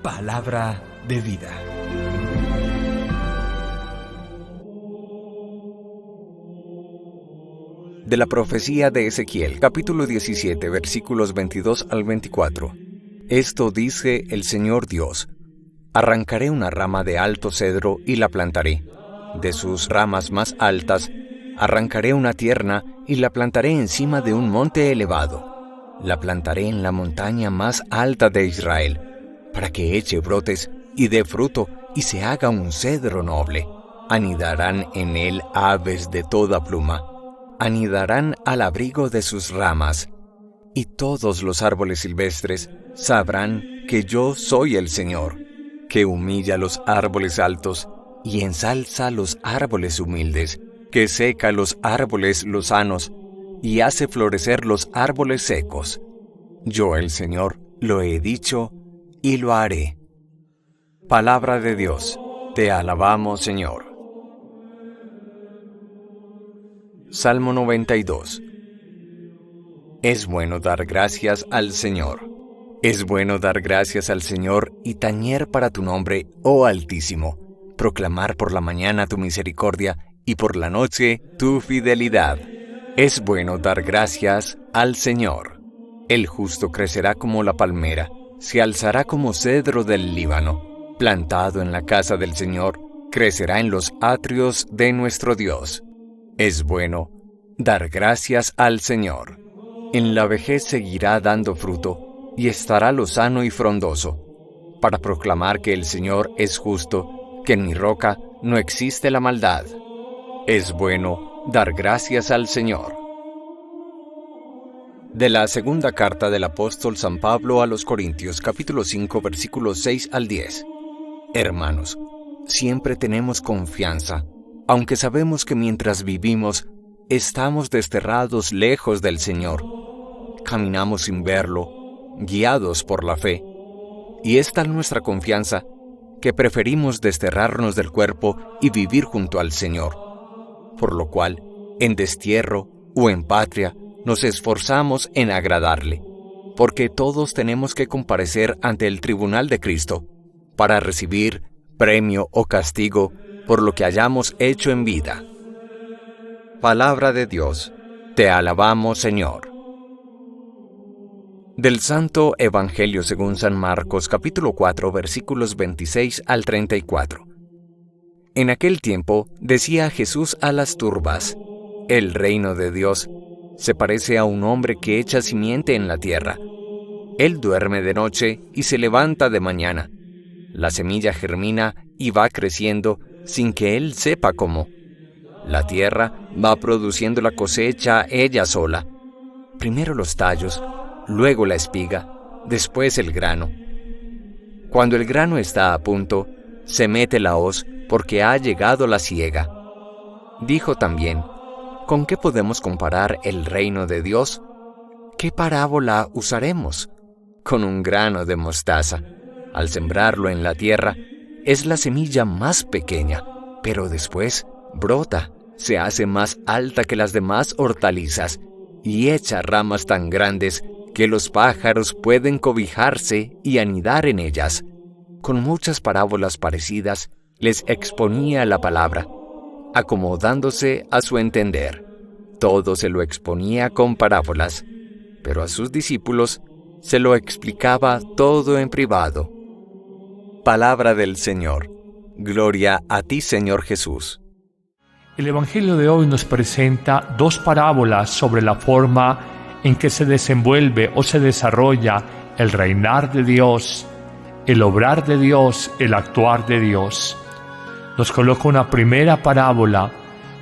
Palabra de vida. De la profecía de Ezequiel, capítulo 17, versículos 22 al 24. Esto dice el Señor Dios: arrancaré una rama de alto cedro y la plantaré. De sus ramas más altas arrancaré una tierna y la plantaré encima de un monte elevado. La plantaré en la montaña más alta de Israel, para que eche brotes y dé fruto y se haga un cedro noble. Anidarán en él aves de toda pluma, anidarán al abrigo de sus ramas, y todos los árboles silvestres sabrán que yo soy el Señor, que humilla los árboles altos y ensalza los árboles humildes, que seca los árboles lozanos y hace florecer los árboles secos. Yo, el Señor, lo he dicho y lo haré. Palabra de Dios. Te alabamos, Señor. Salmo 92. Es bueno dar gracias al Señor. Es bueno dar gracias al Señor y tañer para tu nombre, oh Altísimo. Proclamar por la mañana tu misericordia y por la noche tu fidelidad. Es bueno dar gracias al Señor. El justo crecerá como la palmera, se alzará como cedro del Líbano. Plantado en la casa del Señor, crecerá en los atrios de nuestro Dios. Es bueno dar gracias al Señor. En la vejez seguirá dando fruto y estará lozano y frondoso, para proclamar que el Señor es justo, que en mi roca no existe la maldad. Es bueno dar gracias al Señor. De la segunda carta del apóstol San Pablo a los Corintios, capítulo 5, versículos 6 al 10. Hermanos, siempre tenemos confianza, aunque sabemos que mientras vivimos, estamos desterrados lejos del Señor. Caminamos sin verlo, guiados por la fe. Y es tal nuestra confianza que preferimos desterrarnos del cuerpo y vivir junto al Señor. Por lo cual, en destierro o en patria, nos esforzamos en agradarle, porque todos tenemos que comparecer ante el tribunal de Cristo, para recibir premio o castigo por lo que hayamos hecho en vida. Palabra de Dios. Te alabamos, Señor. Del Santo Evangelio según San Marcos, capítulo 4, versículos 26 al 34. En aquel tiempo decía Jesús a las turbas: el reino de Dios se parece a un hombre que echa simiente en la tierra. Él duerme de noche y se levanta de mañana. La semilla germina y va creciendo sin que él sepa cómo. La tierra va produciendo la cosecha ella sola. Primero los tallos, luego la espiga, después el grano. Cuando el grano está a punto, se mete la hoz porque ha llegado la siega. Dijo también: ¿con qué podemos comparar el reino de Dios? ¿Qué parábola usaremos? Con un grano de mostaza. Al sembrarlo en la tierra, es la semilla más pequeña, pero después brota, se hace más alta que las demás hortalizas y echa ramas tan grandes que los pájaros pueden cobijarse y anidar en ellas. Con muchas parábolas parecidas les exponía la palabra, acomodándose a su entender. Todo se lo exponía con parábolas, pero a sus discípulos se lo explicaba todo en privado. Palabra del Señor. Gloria a ti, Señor Jesús. El Evangelio de hoy nos presenta dos parábolas sobre la forma en que se desenvuelve o se desarrolla el reinar de Dios, el obrar de Dios, el actuar de Dios. Nos coloca una primera parábola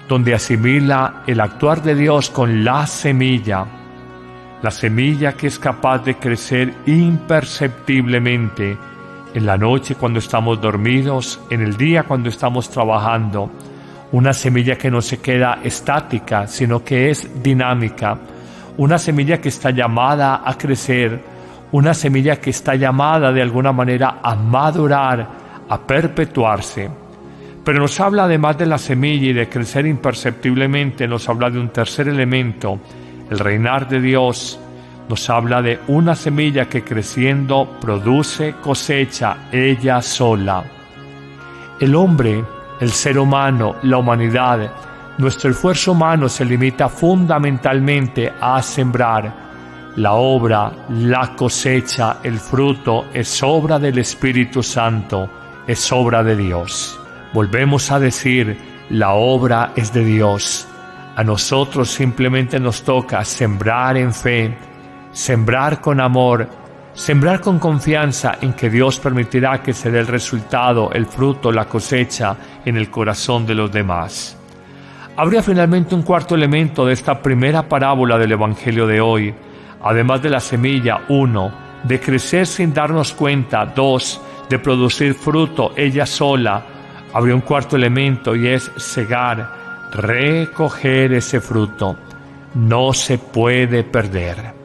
donde asimila el actuar de Dios con la semilla que es capaz de crecer imperceptiblemente en la noche cuando estamos dormidos, en el día cuando estamos trabajando, una semilla que no se queda estática, sino que es dinámica, una semilla que está llamada a crecer, una semilla que está llamada de alguna manera a madurar, a perpetuarse. Pero nos habla, además de la semilla y de crecer imperceptiblemente, nos habla de un tercer elemento, el reinar de Dios, nos habla de una semilla que creciendo produce cosecha ella sola. El hombre, el ser humano, la humanidad, nuestro esfuerzo humano se limita fundamentalmente a sembrar. La obra, la cosecha, el fruto es obra del Espíritu Santo, es obra de Dios. Volvemos a decir, la obra es de Dios. A nosotros simplemente nos toca sembrar en fe, sembrar con amor, sembrar con confianza en que Dios permitirá que se dé el resultado, el fruto, la cosecha en el corazón de los demás. Habría finalmente un cuarto elemento de esta primera parábola del Evangelio de hoy. Además de la semilla, 1, de crecer sin darnos cuenta, 2, de producir fruto ella sola, habría un cuarto elemento y es segar, recoger ese fruto. No se puede perder.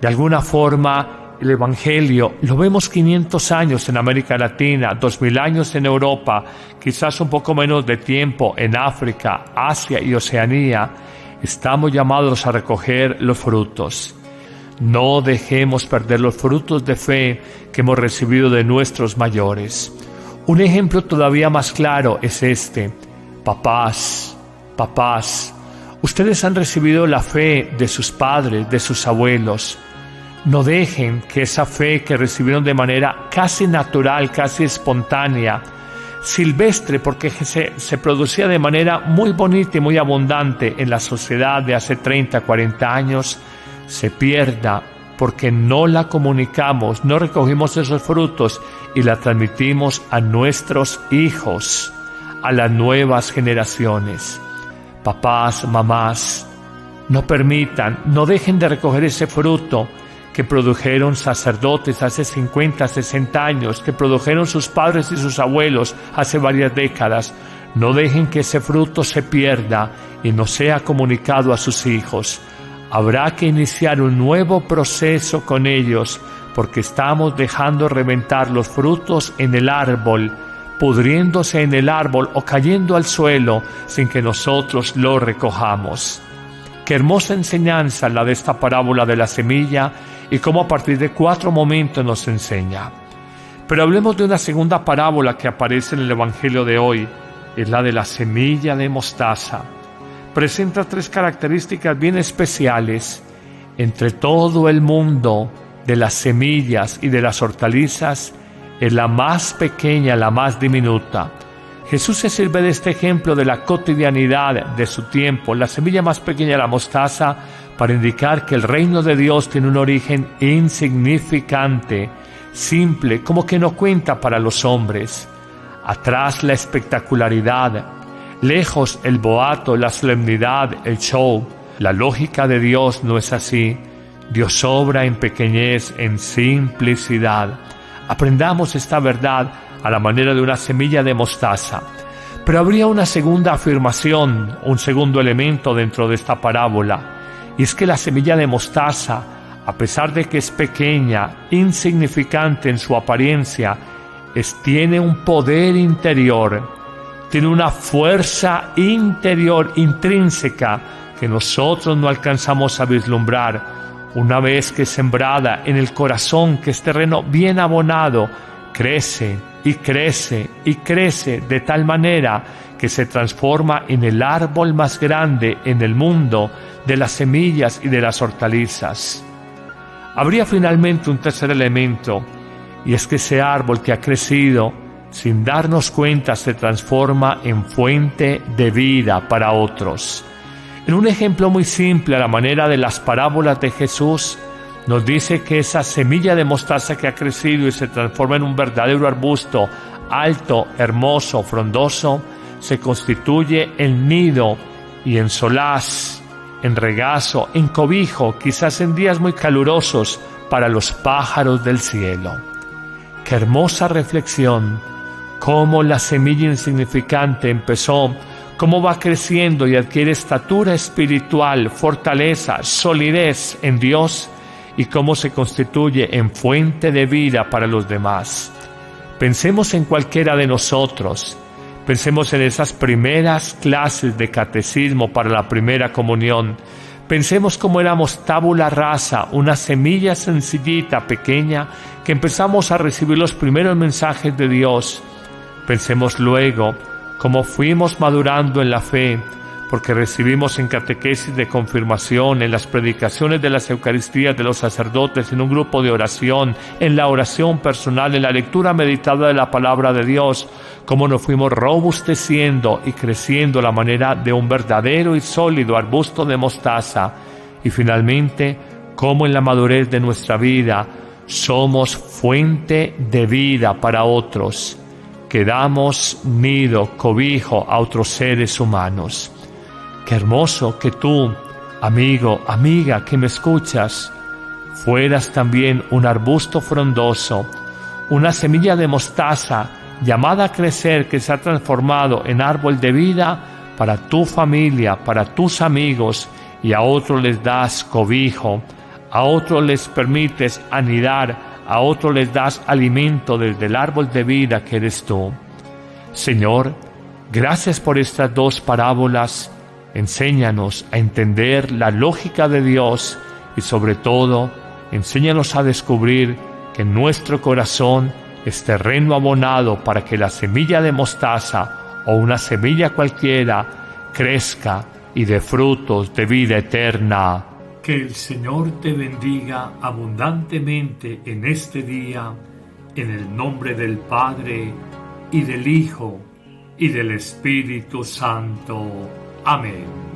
De alguna forma, el Evangelio lo vemos 500 años en América Latina, 2000 años en Europa, quizás un poco menos de tiempo en África, Asia y Oceanía. Estamos llamados a recoger los frutos. No dejemos perder los frutos de fe que hemos recibido de nuestros mayores. Un ejemplo todavía más claro es este. Papás, ustedes han recibido la fe de sus padres, de sus abuelos. No dejen que esa fe que recibieron de manera casi natural, casi espontánea, silvestre, porque se producía de manera muy bonita y muy abundante en la sociedad de hace 30, 40 años, se pierda porque no la comunicamos, no recogimos esos frutos y la transmitimos a nuestros hijos, a las nuevas generaciones. Papás, mamás, no permitan, no dejen de recoger ese fruto que produjeron sacerdotes hace 50, 60 años, que produjeron sus padres y sus abuelos hace varias décadas. No dejen que ese fruto se pierda y no sea comunicado a sus hijos. Habrá que iniciar un nuevo proceso con ellos porque estamos dejando reventar los frutos en el árbol, pudriéndose en el árbol o cayendo al suelo sin que nosotros lo recojamos. Qué hermosa enseñanza la de esta parábola de la semilla y cómo a partir de 4 momentos nos enseña. Pero hablemos de una segunda parábola que aparece en el Evangelio de hoy, es la de la semilla de mostaza. Presenta 3 características bien especiales. Entre todo el mundo de las semillas y de las hortalizas, es la más pequeña, la más diminuta. Jesús se sirve de este ejemplo de la cotidianidad de su tiempo, la semilla más pequeña, la mostaza, para indicar que el reino de Dios tiene un origen insignificante, simple, como que no cuenta para los hombres. Atrás la espectacularidad, lejos el boato, la solemnidad, el show. La lógica de Dios no es así. Dios obra en pequeñez, en simplicidad. Aprendamos esta verdad a la manera de una semilla de mostaza. Pero habría una segunda afirmación, un segundo elemento dentro de esta parábola, y es que la semilla de mostaza, a pesar de que es pequeña, insignificante en su apariencia, tiene un poder interior, tiene una fuerza interior, intrínseca, que nosotros no alcanzamos a vislumbrar. Una vez que es sembrada en el corazón, que es terreno bien abonado, crece y crece y crece de tal manera que se transforma en el árbol más grande en el mundo de las semillas y de las hortalizas. Habría finalmente un tercer elemento, y es que ese árbol que ha crecido, sin darnos cuenta, se transforma en fuente de vida para otros. En un ejemplo muy simple, a la manera de las parábolas de Jesús, nos dice que esa semilla de mostaza que ha crecido y se transforma en un verdadero arbusto alto, hermoso, frondoso, se constituye en nido y en solaz, en regazo, en cobijo, quizás en días muy calurosos, para los pájaros del cielo. Qué hermosa reflexión, cómo la semilla insignificante empezó, cómo va creciendo y adquiere estatura espiritual, fortaleza, solidez en Dios, y cómo se constituye en fuente de vida para los demás. Pensemos en cualquiera de nosotros. Pensemos en esas primeras clases de catecismo para la primera comunión. Pensemos cómo éramos tabula rasa, una semilla sencillita, pequeña, que empezamos a recibir los primeros mensajes de Dios. Pensemos luego cómo fuimos madurando en la fe, porque recibimos en catequesis de confirmación, en las predicaciones de las Eucaristías de los sacerdotes, en un grupo de oración, en la oración personal, en la lectura meditada de la palabra de Dios, cómo nos fuimos robusteciendo y creciendo a la manera de un verdadero y sólido arbusto de mostaza, y finalmente, cómo en la madurez de nuestra vida somos fuente de vida para otros, que damos nido, cobijo a otros seres humanos. Qué hermoso que tú, amigo, amiga, que me escuchas, fueras también un arbusto frondoso, una semilla de mostaza llamada a crecer, que se ha transformado en árbol de vida para tu familia, para tus amigos, y a otros les das cobijo, a otros les permites anidar, a otros les das alimento desde el árbol de vida que eres tú. Señor, gracias por estas dos parábolas. Enséñanos a entender la lógica de Dios y sobre todo, enséñanos a descubrir que en nuestro corazón es terreno abonado para que la semilla de mostaza o una semilla cualquiera crezca y dé frutos de vida eterna. Que el Señor te bendiga abundantemente en este día, en el nombre del Padre, y del Hijo, y del Espíritu Santo. Amén.